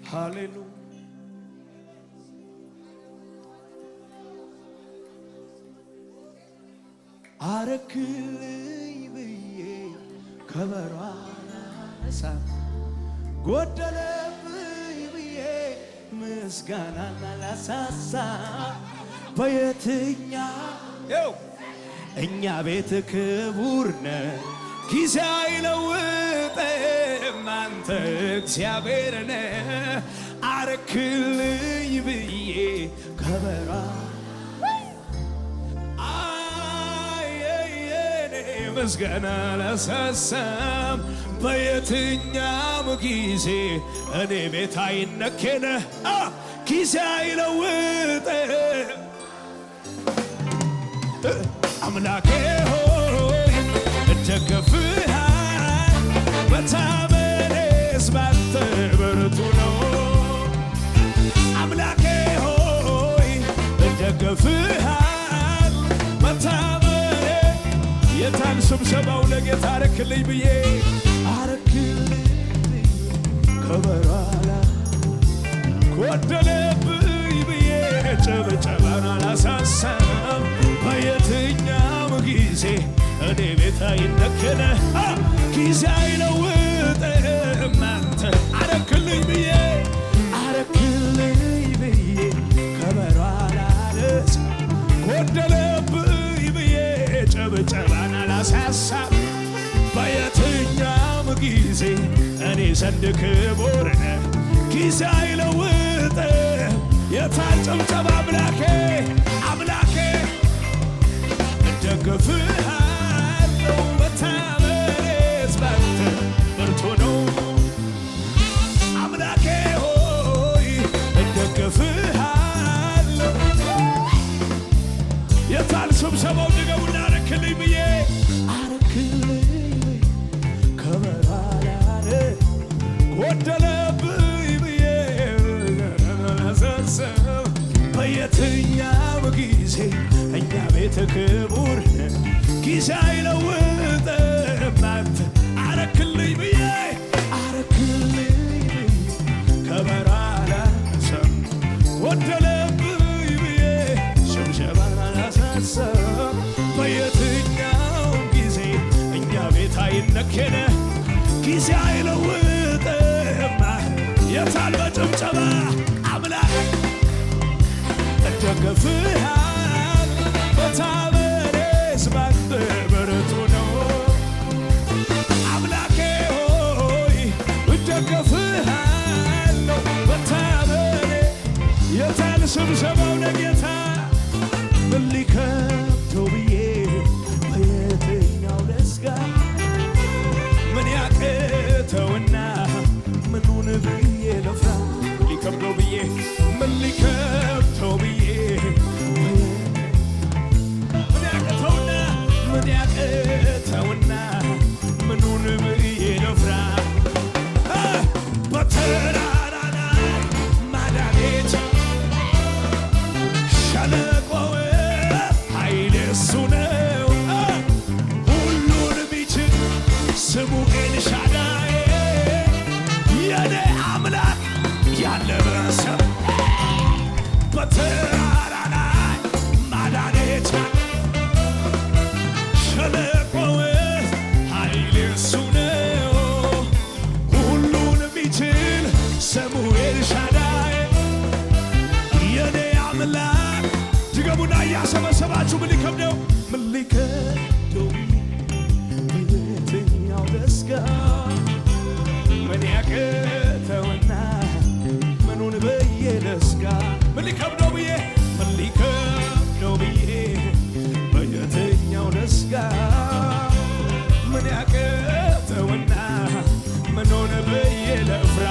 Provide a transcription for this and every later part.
ሃሌሉያ አረክልኝ ብዬ ከበሮ አላነሳም ጎደለብኝ ብዬ ምስጋናን አላሳሳም በየትኛው እኛ ቤት ክቡር ነህ ጊዜ አይለውጥም አንተ እግዚአብሔር ነህ አረክልኝ ብዬ ከበሮ ምስጋና አላሳሳም በየትኛውም ጊዜ እኔ ቤት አይነኬነ ጊዜ አይለውጥም አምላኬ ሆይ እደገፍሃል መታመኔስ ባንተ ብርቱ ነው አምላኬ ሆይ እደገፍሃል መታመኔ የታን ስብሰባው ለጌታ አረክልኝ ብዬ ከበሮ ጎደለብኝ ብዬ ጭብጨባን አላሳሳም በየትኛውም ጊዜ እኔ ቤት አይነኬነ ጊዜ አይለውጥም አንተ አረክልኝ ብዬ ከበሮ አላነሳም ጎደለብኝ ብዬ ጭብጨባን አላሳሳም በየትኛውም ጊዜ እኔ ዘንድ ክቡር ነህ ጊዜ አይለውጥም የታን ጭብጨባ አምላኬ እደግፍሃለሁ መታመኔስ ባንተ ብርቱ ነው አምላኬ ሆይ እደግፍሃለሁ የታን ስብሰባው ድገሙና አረክልኝ ብዬ ከበሮ ጎደለብኝ ብዬ አላሳሳም በየትኛውም ጊዜ እኛ ቤት ክቡር ጊዜ አይለውጥም አንተ አረክልኝ ብዬ ከበሮ አላነሳም ጎደለብኝ ብዬ ሽብሸባን አላሳሳም በየትኛውም ጊዜ እኛ ቤት አይነኬነ ጊዜ አይለውጥም የታል በጭብጨባ አምላክ እደግፍሃል መታመኔስ ባንተ ብርቱ ነው አምላኬ ሆይ እደግፍሃለሁ መታመኔ የታል ስብሰባው ለጌታ ምን ሊከብደው ብዬ በየትኛው ልስጋ ምን ያቅተውና ምኑን ብዬ ልፍራ ሊከብደው ብዬ ምን ሊከብደው ብዬ ምን ያቅተውና ምኑን ብዬ ልፍራ በተራራ ላይ ማዳኔት ሸለቆው ኃይል እሱ ነው ሁሉን ቢችል ስሙ ኤልሻዳይ የኔ አምላክ ያለ በሰው በተራራ ላይ ማዳን የቻለ ሸለቆው ኃይል እሱ ነው ሁሉን ቢችል ስሙ ኤልሻዳይ የኔ አምላክ ድገሙና እያሰበሰባችሁ ምን ሊከብደው በየትኛው ልስጋ ምን ያቅተውና ምኑን ብዬ ልስጋ ምን ሊከብደው ብዬ በየትኛው ልስጋ ምን ያቅተውና ምኑን ብዬ ልፍራ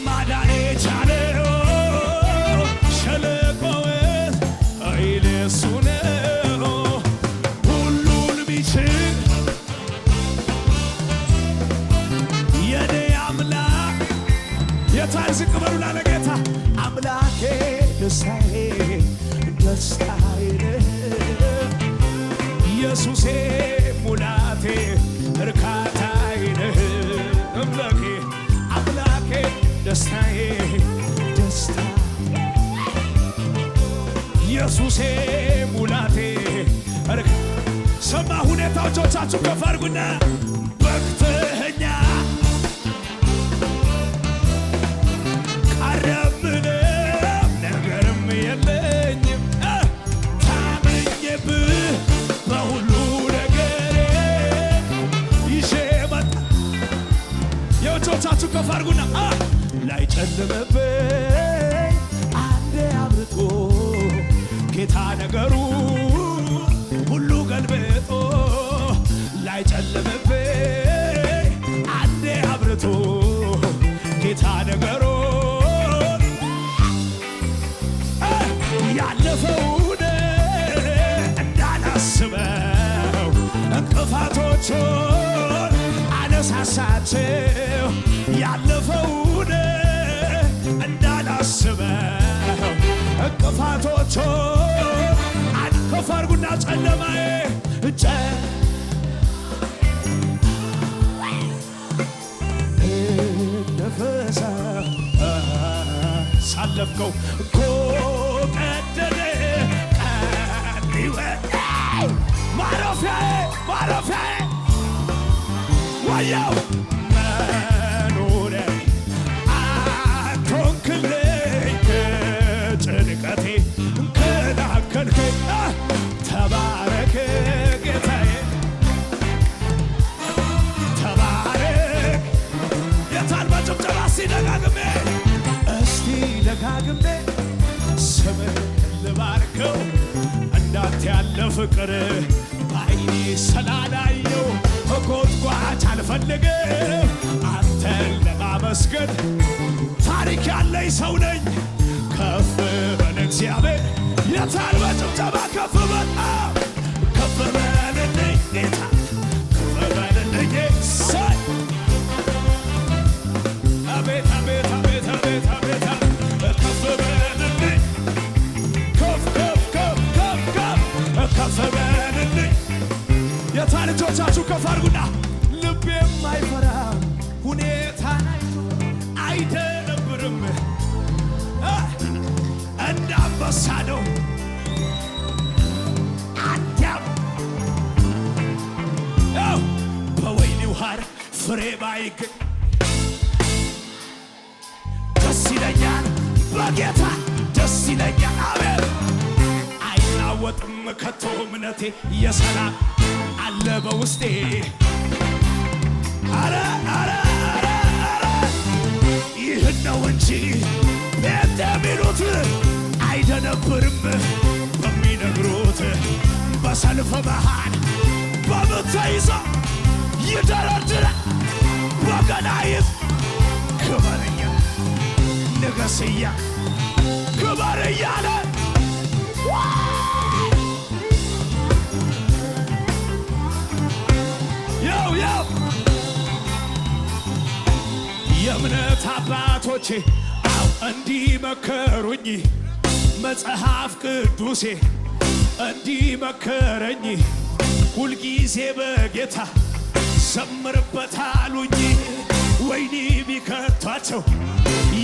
ማዳን የቻለው ሸለቆው ኃይል እሱ ነው ሁሉን ቢችል የኔ አምላክ የታል ዝቅ በሉና ለጌታ አምላኬ ደስታዬ ነህ ኢየሱሴ ሙላቴ እርካታዬ ነህ ሁኔታዎቻችሁ ከፍ አድርጉና በክተኸኛ ቀረምንም ነገርም የለኝም ታመኘብህ በሁሉ ነገሬ ይዤ መጣ የወቾቻችሁ ከፍ አድርጉና ላይጨልምብኝ አንዴ አብርቶ ጌታ ነገሩ ሁሉ ገልብጦ ላይጨልምብኝ አንዴ አብርቶ ጌታ ነገሩን ያለፈውን እንዳላስበው እንቅፋቶቹን አነሳሳቸው ያለፈውን እንዳላስበው እንቅፋቶቹን ከፍ አድርጉና ጨለማዬ ነፈሳ ሳለፍከው እኮ ቀደደ ቀዲወ ማረፊያዬ ማረፊያዬ ወየው መኖሪያ አትሆንክልኝ ከጭንቀቴ ከላከልከኝ ተባረክ ጌታዬ ተባረክ የታል በጭብጨባ ሲደጋግሜ እስቲ ደጋግሜ ስምን ልባርከው እንዳንተ ያለ ፍቅር በዓይኔ ስላላየው ጎትጓች አልፈልግም አንተን ለማመስገን ታሪክ ያለኝ ሰው ነኝ ከፍ በል እግዚአብሔር የታል በጭብጨባ ከፍ በል ከፍ በልልኝ ጌታ ከፍ በልልኝ ሳይ አቤት አቤት አቤት አቤት አቤት ከፍ በልልኝ ከፍ ከፍ ከፍ ከፍ ከፍ ከፍ በልልኝ የታል እጆቻችሁ ከፍ አድርጉና ልቤም አይፈራም ሁኔታን አይቶ አይደነብርም እንደ አንበሳ ነው አንተም በወይኒው ሐር ፍሬ ባይገኝ ደስ ይለኛል በጌታ ደስ ይለኛል አሜን አይናወጥም ከቶ እምነቴ የሰላም አለ በውስጤ አረ አረ አረ አረ ይህን ነው እንጂ ቤት የሚሉት አይደነብርም በሚነግሩት በሰልፍ መሃል በምት ተይዞ ይደረድራል በገና ይዝ ክበርኛ ንገስያ ክበር እያለ ያው የእምነት አባቶቼ እንዲህ መከሩኝ መጽሐፍ ቅዱሴ እንዲህ መከረኝ ሁልጊዜ በጌታ ዘምርበታሉኝ ወይኒ ቢከቷቸው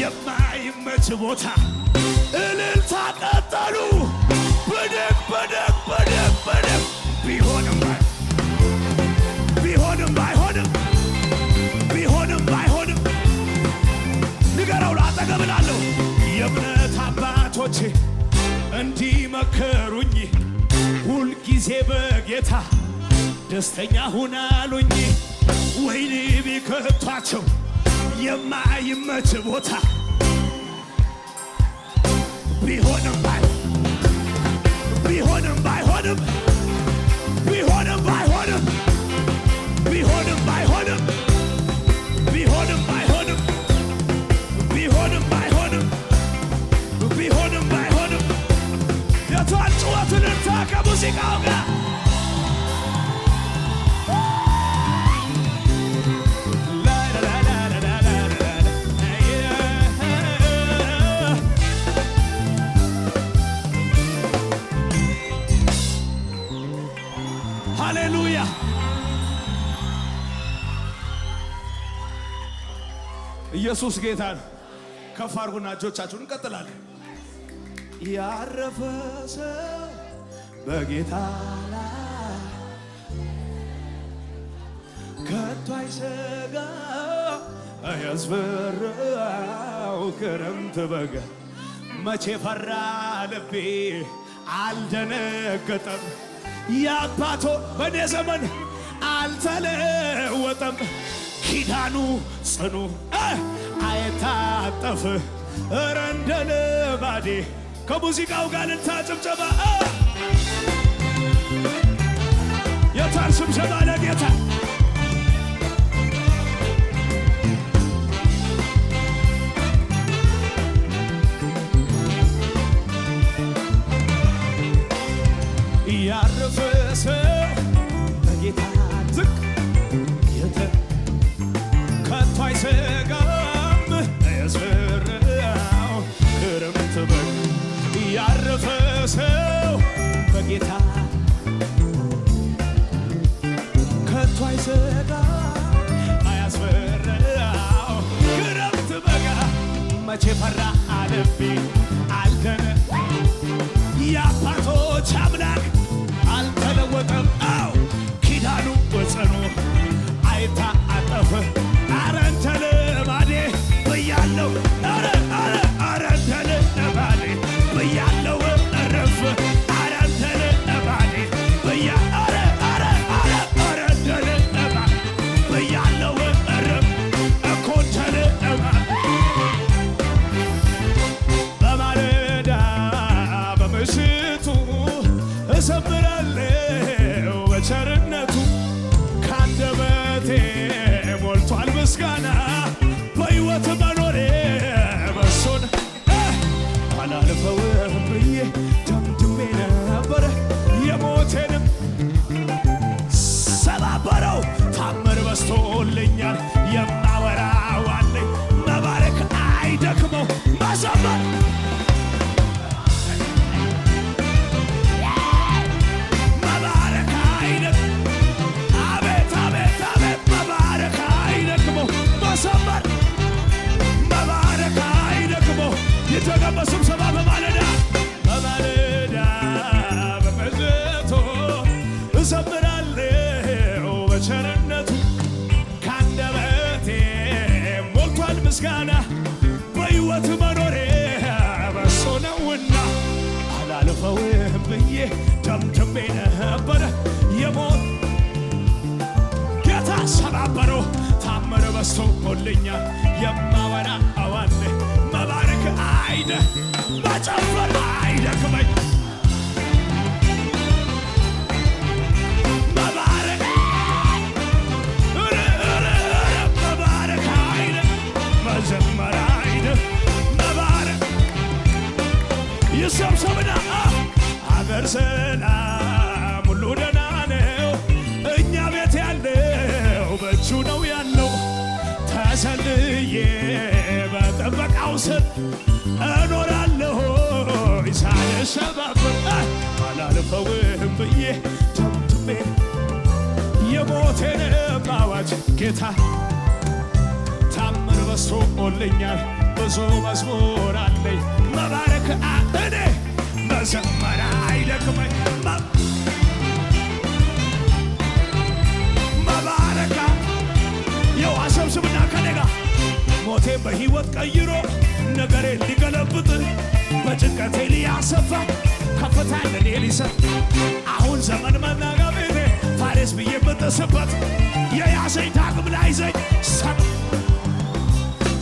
የማይመች ቦታ እልልታ ቀጠሉ ብድግ ብድግ ብድግ ብድግ ቢሆንም ቢሆንም ባይሆንም ቢሆንም ባይሆንም ንገረው ላጠገብ ላለሁ የእምነት አባቶቼ እንዲህ መከሩኝ ሁልጊዜ በጌታ ደስተኛ ሁናሉኝ ወይኒ ቢከቷቸው የማይመች ቦታ ቢሆንም ቢሆንም ባይሆንም ቢሆንም ባይሆንም ቢሆንም ባይሆንም ቢሆንም ባይሆንም ቢሆንም ባይሆንም ቢሆንም ባይሆንም የቷን ጩኸትን እንታ ከሙዚቃው ጋር ሃሌሉያ ኢየሱስ ጌታ ነው። ከፍ አድርጉና እጆቻችሁን እንቀጥላለን። ያረፈ ሰው በጌታ ላይ ከቶ አይሰጋ አያስፈራው ክረምት በጋ መቼ ፈራ ልቤ አልደነገጠም የአባቶ በኔ ዘመን አልተለወጠም ኪዳኑ ጽኑ አይታጠፍ እረ እንደ ልማዴ ከሙዚቃው ጋር ልታጭብጨባ የታል ስብሰባ ለጌታ ያረፈ ሰው በጌታ ዝቅ ከቶ አይሰጋም አያስፈራው ክረምት በጋ ያረፈ ሰው በጌታ ከቶ አይሰጋም አያስፈራው ክረምት በጋ መቼ ፈራ ልቤ አልደነ የአባቶች አምላክ አልተለወጠም አው ኪዳኑ ጽኑ አይታጠፍ አረ እንደ ልማዴ ብያለሁ አረ እንደ ልማዴ ብያለሁ እረፍ አረ እንደ ልማዴ አረ እንደ ልማዴ ብያለሁ እረፍ እኮ እንደ ልማዴ በማለዳ በምሽቱ እዘምራለሁ በቸርነቱ ካንደበቴ ሞልቷል ምስጋና በሕይወት መኖሬ በሱን አላልፈውም ብዬ ደምድሜ ነበረ የሞቴንም ሰባበረው ታምር በስቶልኛል የማወራው አለኝ መባረክ አይደክመው መዘመር የተገባ ስብሰባ በማለዳ በመዘቶ እዘምራለሁ በቸርነቱ ካንደበቴ ሞልቷል ምስጋና በሕይወት መኖሬ በሱ ነውና አላልፈውም ብዬ ደምድሜ ነበረ የሞት ጌታ ሰባበረው ታምር በዝቶልኛል የማወራው አለኝ መባረክ አይደ መጨፈር አይደክመኝ መባረክ መባረክ አይደ መዘመር አይደ መባረክ ይሰብሰብና አገር ሰላም ሁሉ ደህና ነው እኛ ቤት ያለው በእጁ ነው ያለው ተሰልዬ በጠበቃው ስር እኖራለሁ ሳልሸባበር አላልፈውም ብዬ ደምድሜ የሞቴንም አዋጅ ጌታ ታምር በዝቶልኛል ብዙ መዝሙር አለኝ መባረክ እኔ መዘመር አይደክመኝ መባረካ የው አሰብስብና ከኔጋ ሞቴን በሕይወት ቀይሮ ነገሬን ሊገለብጥ በጭንቀቴ ሊያሰፋ ከፍታ ለኔ ሊሰጥ አሁን ዘመን መናጋቤቴ ፋሬስ ብዬ የምጥስበት የያዘኝ ዳግም ላይዘኝ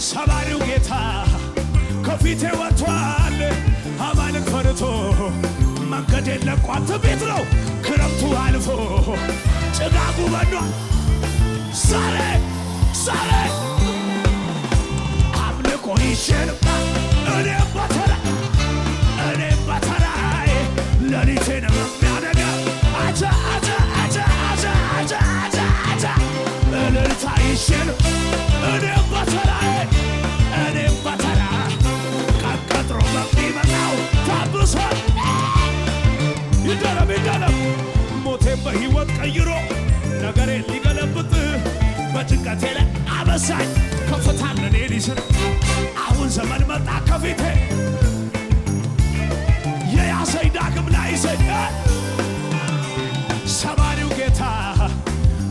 ሰባሪው ጌታ ከፊቴ ወጥቷል አማልክ ፈርቶ መንገዴን ለቋል ትንቢት ነው ክረምቱ አልፎ ጭጋጉ በኗል ዛሬ አምልኮ ይሸልባ እኔም በተራዬ ሌሊቴን የሚያነጋ አጃ እልልታ ይሸል እኔም በተራ ቀጥሮ በሚመጣው ታብሷል ይደረም ሞቴን በሕይወት ቀይሮ ነገሬን ሊገለብጥ በጭንቀቴ ላይ አበሳኝ ከፍታ ለኔ ሊስር አሁን ዘመን መጣ ከፊቴ የያዘኝ ዳግም ላይዘኝ ሰባሪው ጌታ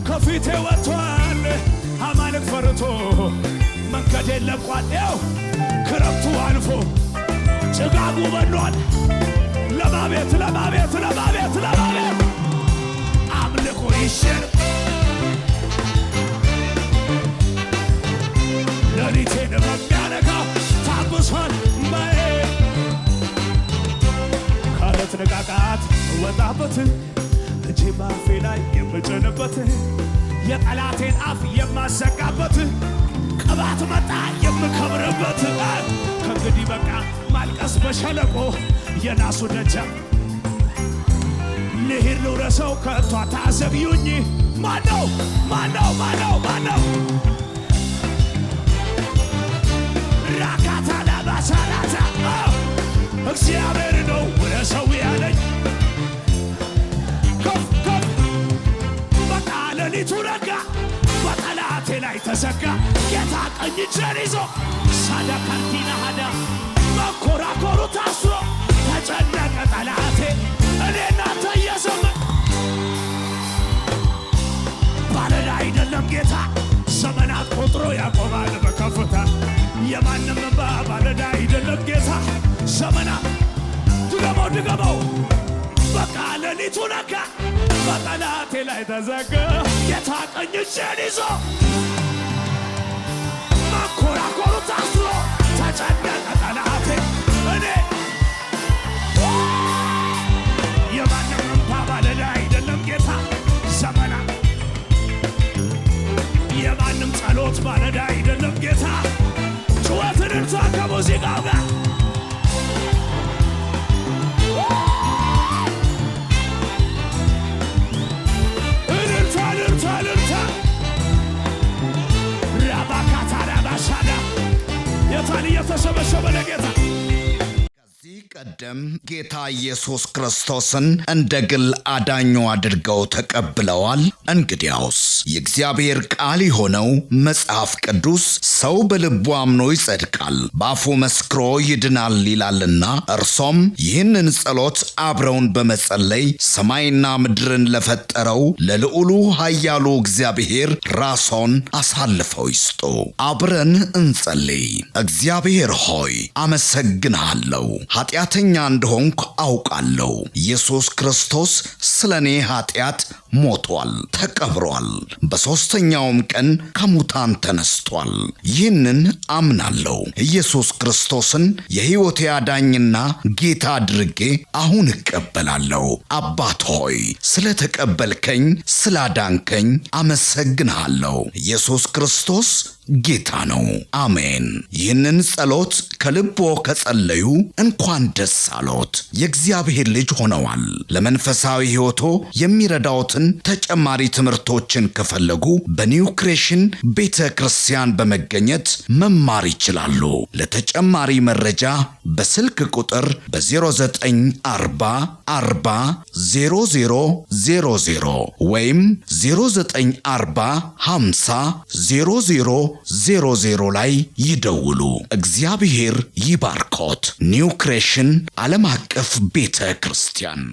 ከፊቴ ወጥቷል አስፈርቶ መንገዴን ለቋል። ያው ክረምቱ አልፎ ጭጋጉ በኗል። ለማቤት ለማቤት ለማቤት ለማቤት አምልኮ ይሽር ሌሊቴን በሚያነጋ ታብሷል ማዬ ካለት ነቃቃት ወጣበት እጄ ባፌ ላይ የምጭንበት የጠላቴን አፍ የማዘጋበት ቅባት መጣ የምከብርበት ከእንግዲህ በቃ ማልቀስ በሸለቆ የናሱ ደጃፍ ልሂድ ልውረሰው ከቶ አታዘግዩኝ። ማነው ማነው ማነው ማነው ራካታና ባሳላታ እግዚአብሔር ነው ውረሰው ያለኝ ከፍ ከፍ በቃ ሌሊቱ ነጋ በጠላቴ ላይ ተዘጋ። ጌታ ቀኝ እጄን ይዞ ሳዳካንቲና ሀዳ መኮራኮሩ ታስሮ ተጨነቀ ጠላቴ እኔ እናንተ እየዘመን ባለዳ አይደለም ጌታ ዘመናት ቆጥሮ ያቆማል በከፍታ የማንም እንባ ባለዳ አይደለም ጌታ ዘመናት ድገመው ድገመው በቃ ሌሊቱ ነጋ በጠላቴ ላይ ተዘጋ። ጌታ ቀኝ እጄን ይዞ መኮራኮሩ ታስሮ ተጨነቀ ጠላቴ እኔ የማንም እንባ ባለዳ አይደለም ጌታ ዘመናት የማንም ጸሎት ባለዳ አይደለም ጌታ ጩኸትን እንታ ከሙዚቃው ጋር የታን እየተሸበሸበ ለጌታ ከዚህ ቀደም ጌታ ኢየሱስ ክርስቶስን እንደ ግል አዳኙ አድርገው ተቀብለዋል? እንግዲያውስ የእግዚአብሔር ቃል የሆነው መጽሐፍ ቅዱስ ሰው በልቡ አምኖ ይጸድቃል፣ በአፉ መስክሮ ይድናል ይላልና እርሶም ይህንን ጸሎት አብረውን በመጸለይ ሰማይና ምድርን ለፈጠረው ለልዑሉ ኃያሉ እግዚአብሔር ራስዎን አሳልፈው ይስጡ። አብረን እንጸልይ። እግዚአብሔር ሆይ አመሰግንሃለሁ። ኃጢአተኛ እንደሆንኩ አውቃለሁ። ኢየሱስ ክርስቶስ ስለኔ ኃጢአት ሞቷል፣ ተቀብሯል፣ በሦስተኛውም ቀን ከሙታን ተነስቷል። ይህንን አምናለሁ። ኢየሱስ ክርስቶስን የሕይወቴ አዳኝና ጌታ አድርጌ አሁን እቀበላለሁ። አባት ሆይ ስለተቀበልከኝ፣ ስላዳንከኝ አመሰግንሃለሁ። ኢየሱስ ክርስቶስ ጌታ ነው። አሜን። ይህንን ጸሎት ከልቦ ከጸለዩ እንኳን ደስ አሎት፣ የእግዚአብሔር ልጅ ሆነዋል። ለመንፈሳዊ ሕይወቶ የሚረዳዎትን ተጨማሪ ትምህርቶችን ከፈለጉ በኒው ክሬሽን ቤተ ክርስቲያን በመገኘት መማር ይችላሉ። ለተጨማሪ መረጃ በስልክ ቁጥር በ0940 40 0000 ወይም 0940 50 0000 ላይ ይደውሉ። እግዚአብሔር ይባርኮት። ኒው ክሬሽን ዓለም አቀፍ ቤተ ክርስቲያን።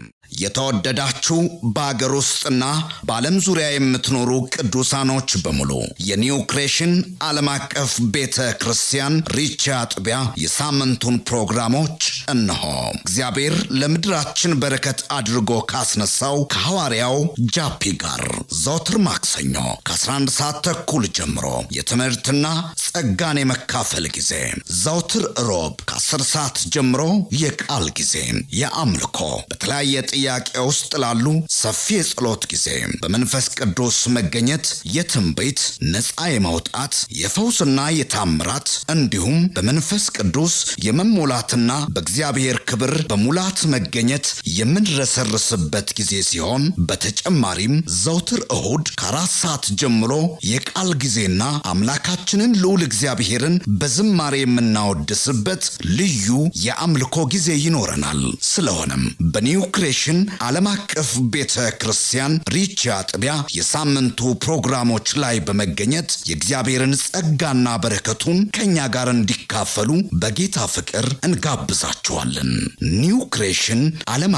የተወደዳችሁ በአገር ውስጥና በዓለም ዙሪያ የምትኖሩ ቅዱሳኖች በሙሉ የኒው ክሬሽን ዓለም አቀፍ ቤተ ክርስቲያን ሪቻ አጥቢያ የሳምንቱን ፕሮግራሞች እነሆ። እግዚአብሔር ለምድራችን በረከት አድርጎ ካስነሳው ከሐዋርያው ጃፒ ጋር ዘወትር ማክሰኞ ከ11 ሰዓት ተኩል ጀምሮ የትምህርትና ጸጋን የመካፈል ጊዜ፣ ዘወትር ሮብ ከ10 ሰዓት ጀምሮ የቃል ጊዜ፣ የአምልኮ በተለያየ ጥያቄ ውስጥ ላሉ ሰፊ የጸሎት ጊዜ፣ በመንፈስ ቅዱስ መገኘት የትንቢት ነፃ የማውጣት የፈውስና የታምራት እንዲሁም በመንፈስ ቅዱስ የመሞላትና በእግዚአብሔር ክብር በሙላት መገኘት የምንረሰርስበት ጊዜ ሲሆን በተጨማሪም ዘወትር እሁድ ከ4 ሰዓት ጀምሮ የቃል ጊዜና አምላካችንን ልዑል እግዚአብሔርን በዝማሬ የምናወድስበት ልዩ የአምልኮ ጊዜ ይኖረናል። ስለሆነም በኒው ክሬሽን ዓለም አቀፍ ቤተ ክርስቲያን ሪቻ አጥቢያ የሳምንቱ ፕሮግራሞች ላይ በመገኘት የእግዚአብሔርን ጸጋና በረከቱን ከኛ ጋር እንዲካፈሉ በጌታ ፍቅር እንጋብዛችኋለን። ኒው ክሬሽን ዓለም